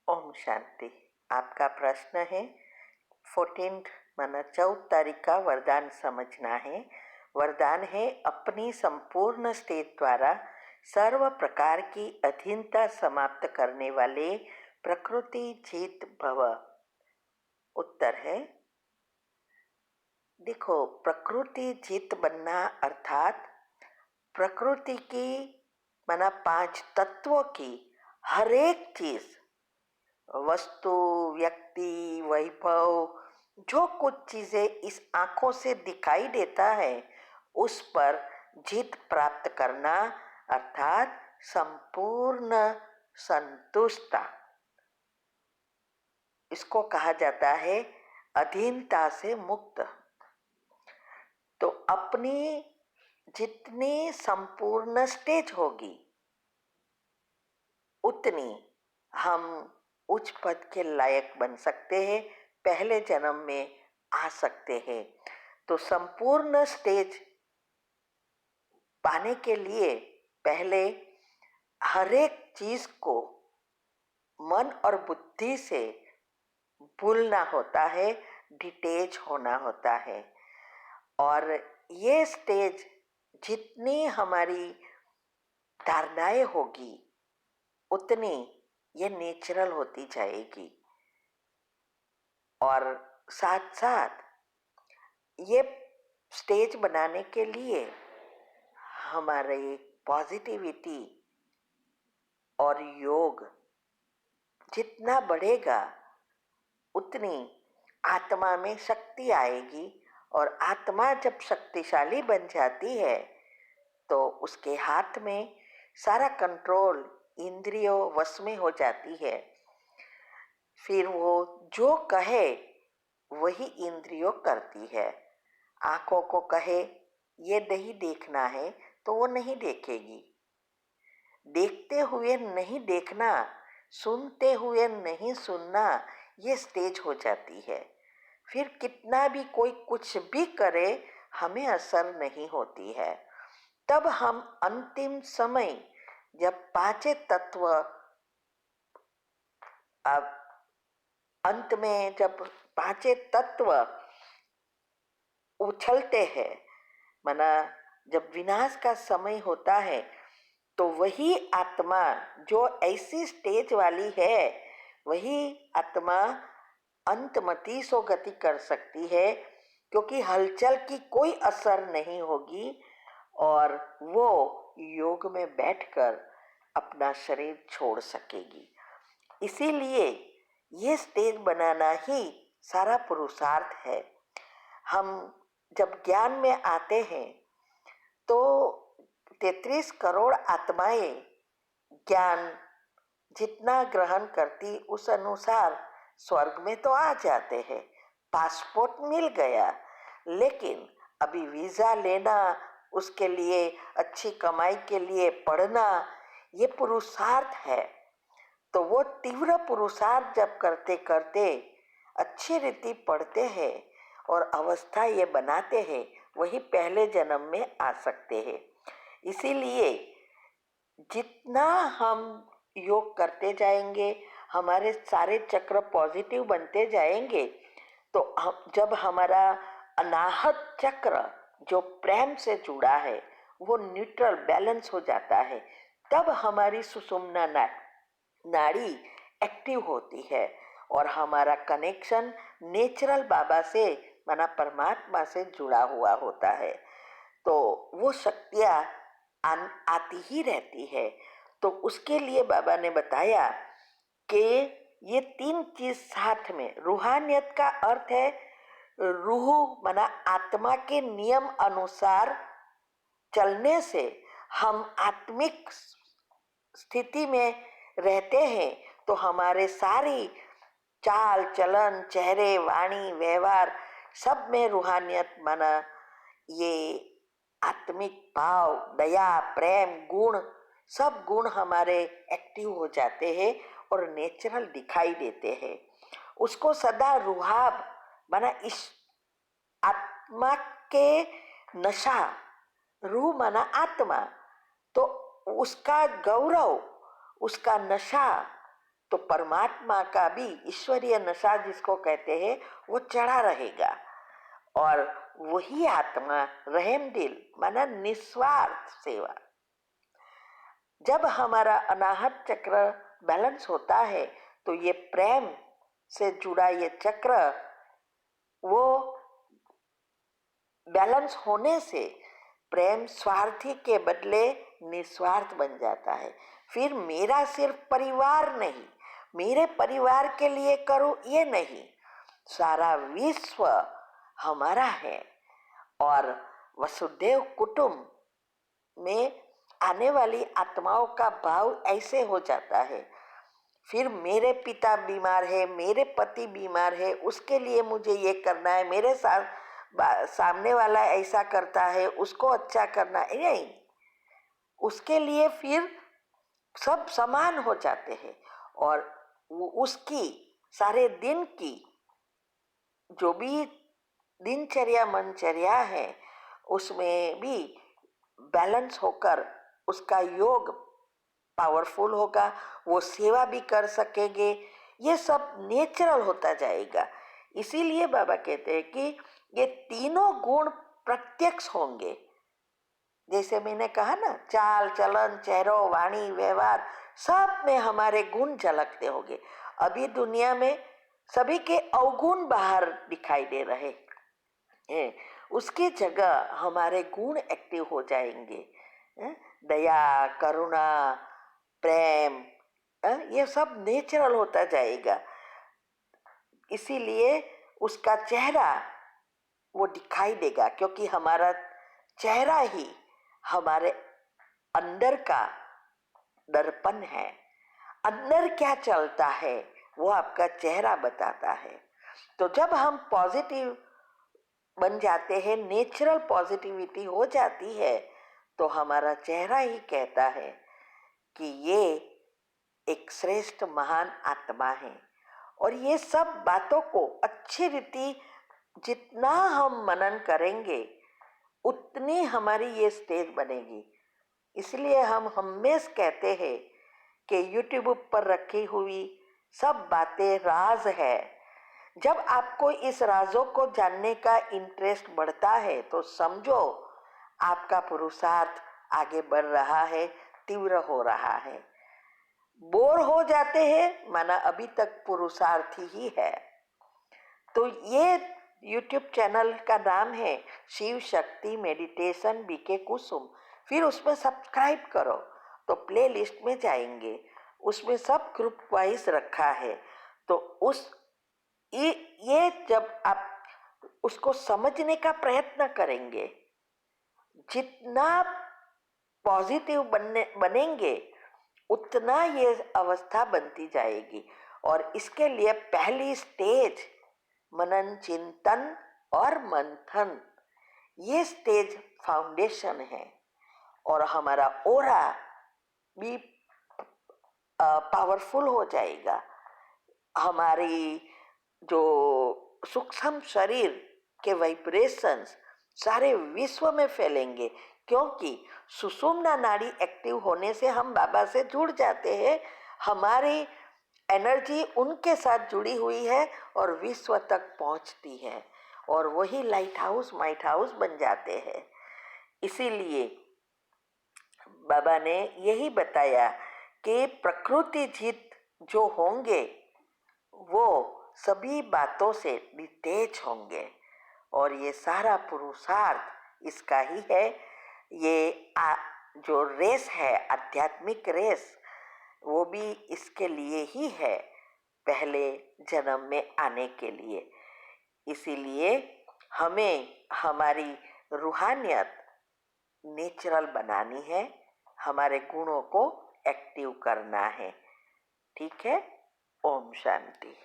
ओम शांति। आपका प्रश्न है 14 माना 14 तारीख का वरदान समझना है। वरदान है अपनी संपूर्ण स्टेज द्वारा सर्व प्रकार की अधीनता समाप्त करने वाले प्रकृति जीत भव। उत्तर है, देखो, प्रकृति जीत बनना अर्थात प्रकृति की माना 5 तत्वों की हर एक चीज, वस्तु, व्यक्ति, वैभव, जो कुछ चीजें इस आंखों से दिखाई देता है उस पर जीत प्राप्त करना अर्थात संपूर्ण संतुष्टता, इसको कहा जाता है अधीनता से मुक्त। तो अपनी जितनी संपूर्ण स्टेज होगी उतनी हम उच्च पद के लायक बन सकते हैं, पहले जन्म में आ सकते हैं। तो संपूर्ण स्टेज पाने के लिए पहले हर एक चीज को मन और बुद्धि से भूलना होता है, डिटेच होना होता है। और ये स्टेज जितनी हमारी धारणाएं होगी उतनी ये नेचुरल होती जाएगी। और साथ साथ ये स्टेज बनाने के लिए हमारे पॉजिटिविटी और योग जितना बढ़ेगा उतनी आत्मा में शक्ति आएगी। और आत्मा जब शक्तिशाली बन जाती है तो उसके हाथ में सारा कंट्रोल इंद्रियों वश में हो जाती है। फिर वो जो कहे वही इंद्रियों करती है। आंखों को कहे ये नहीं देखना है तो वो नहीं देखेगी। देखते हुए नहीं देखना, सुनते हुए नहीं सुनना, ये स्टेज हो जाती है। फिर कितना भी कोई कुछ भी करे हमें असर नहीं होती है। तब हम अंतिम समय जब 5 तत्व अब अंत में जब 5 तत्व उछलते हैं, माना जब विनाश का समय होता है तो वही आत्मा जो ऐसी स्टेज वाली है वही आत्मा अंतमति सो गति कर सकती है, क्योंकि हलचल की कोई असर नहीं होगी और वो योग में बैठकर अपना शरीर छोड़ सकेगी। इसीलिए ये स्टेज बनाना ही सारा पुरुषार्थ है। हम जब ज्ञान में आते हैं तो 33 करोड़ आत्माएं ज्ञान जितना ग्रहण करती उस अनुसार स्वर्ग में तो आ जाते हैं, पासपोर्ट मिल गया। लेकिन अभी वीजा लेना, उसके लिए अच्छी कमाई के लिए पढ़ना, ये पुरुषार्थ है। तो वो तीव्र पुरुषार्थ जब करते करते अच्छी रीति पढ़ते हैं और अवस्था ये बनाते हैं, वही पहले जन्म में आ सकते हैं। इसीलिए जितना हम योग करते जाएंगे, हमारे सारे चक्र पॉजिटिव बनते जाएंगे, तो जब हमारा अनाहत चक्र जो प्रेम से जुड़ा है वो न्यूट्रल बैलेंस हो जाता है, तब हमारी सुषुम्ना नाड़ी एक्टिव होती है और हमारा कनेक्शन नेचुरल बाबा से माना परमात्मा से जुड़ा हुआ होता है। तो वो शक्तियाँ आती ही रहती है। तो उसके लिए बाबा ने बताया कि ये 3 चीज साथ में, रूहानियत का अर्थ है रूह माना आत्मा के नियम अनुसार चलने से हम आत्मिक स्थिति में रहते हैं। तो हमारे सारी चाल चलन, चेहरे, वाणी, व्यवहार सब में रूहानियत माना ये आत्मिक भाव, दया, प्रेम, गुण, सब गुण हमारे एक्टिव हो जाते हैं और नेचुरल दिखाई देते हैं। उसको सदा रुहाब माना इस आत्मा के नशा, रूह माना आत्मा, तो उसका गौरव, उसका नशा, तो परमात्मा का भी ईश्वरीय नशा जिसको कहते हैं वो चढ़ा रहेगा। और वही आत्मा रहम दिल माना निस्वार्थ सेवा। जब हमारा अनाहत चक्र बैलेंस होता है तो ये प्रेम से जुड़ा ये चक्र वो बैलेंस होने से प्रेम स्वार्थी के बदले निस्वार्थ बन जाता है। फिर मेरा सिर्फ परिवार नहीं, मेरे परिवार के लिए करूं ये नहीं, सारा विश्व हमारा है। और वसुदेव कुटुंब में आने वाली आत्माओं का भाव ऐसे हो जाता है। फिर मेरे पिता बीमार है, मेरे पति बीमार है, उसके लिए मुझे ये करना है, मेरे साथ सामने वाला ऐसा करता है, उसको अच्छा करना है, नहीं, उसके लिए फिर सब समान हो जाते हैं। और उसकी सारे दिन की जो भी दिनचर्या मनचर्या है उसमें भी बैलेंस होकर उसका योग पावरफुल होगा, वो सेवा भी कर सकेंगे, ये सब नेचुरल होता जाएगा। इसीलिए बाबा कहते हैं कि ये तीनों गुण प्रत्यक्ष होंगे। जैसे मैंने कहा ना, चाल चलन चेहरों वाणी व्यवहार सब में हमारे गुण झलकते होंगे। अभी दुनिया में सभी के अवगुण बाहर दिखाई दे रहे हैं, उसकी जगह हमारे गुण एक्टिव हो जाएंगे। दया करुणा प्रेम, ये सब नेचुरल होता जाएगा। इसीलिए उसका चेहरा वो दिखाई देगा, क्योंकि हमारा चेहरा ही हमारे अंदर का दर्पण है। अंदर क्या चलता है वो आपका चेहरा बताता है। तो जब हम पॉजिटिव बन जाते हैं, नेचुरल पॉजिटिविटी हो जाती है, तो हमारा चेहरा ही कहता है कि ये एक श्रेष्ठ महान आत्मा है। और ये सब बातों को अच्छी रीति जितना हम मनन करेंगे उतनी हमारी ये स्टेज बनेगी। इसलिए हम हमेशा कहते हैं कि यूट्यूब पर रखी हुई सब बातें राज है। जब आपको इस राजों को जानने का इंटरेस्ट बढ़ता है तो समझो आपका पुरुषार्थ आगे बढ़ रहा है, तीव्र हो रहा है। बोर हो जाते हैं माना अभी तक पुरुषार्थ ही है। तो ये YouTube चैनल का नाम है शिव शक्ति मेडिटेशन बीके कुसुम। फिर उसमें सब्सक्राइब करो तो प्ले लिस्ट में जाएंगे, उसमें सब ग्रुप वाइज रखा है। तो ये जब आप उसको समझने का प्रयत्न करेंगे, जितना पॉजिटिव बनेंगे उतना ये अवस्था बनती जाएगी। और इसके लिए पहली स्टेज मनन चिंतन और मंथन, ये स्टेज फाउंडेशन है। और हमारा ओरा भी पावरफुल हो जाएगा। हमारी जो सूक्ष्म शरीर के वाइब्रेशंस सारे विश्व में फैलेंगे, क्योंकि सुषुम्ना नाड़ी एक्टिव होने से हम बाबा से जुड़ जाते हैं। हमारी एनर्जी उनके साथ जुड़ी हुई है और विश्व तक पहुंचती है, और वही लाइट हाउस माइट हाउस बन जाते हैं। इसीलिए बाबा ने यही बताया कि प्रकृति जीत जो होंगे वो सभी बातों से नितेज होंगे। और ये सारा पुरुषार्थ इसका ही है। ये जो रेस है आध्यात्मिक रेस, वो भी इसके लिए ही है, पहले जन्म में आने के लिए। इसीलिए हमें हमारी रूहानियत नेचुरल बनानी है, हमारे गुणों को एक्टिव करना है। ठीक है। ओम शांति।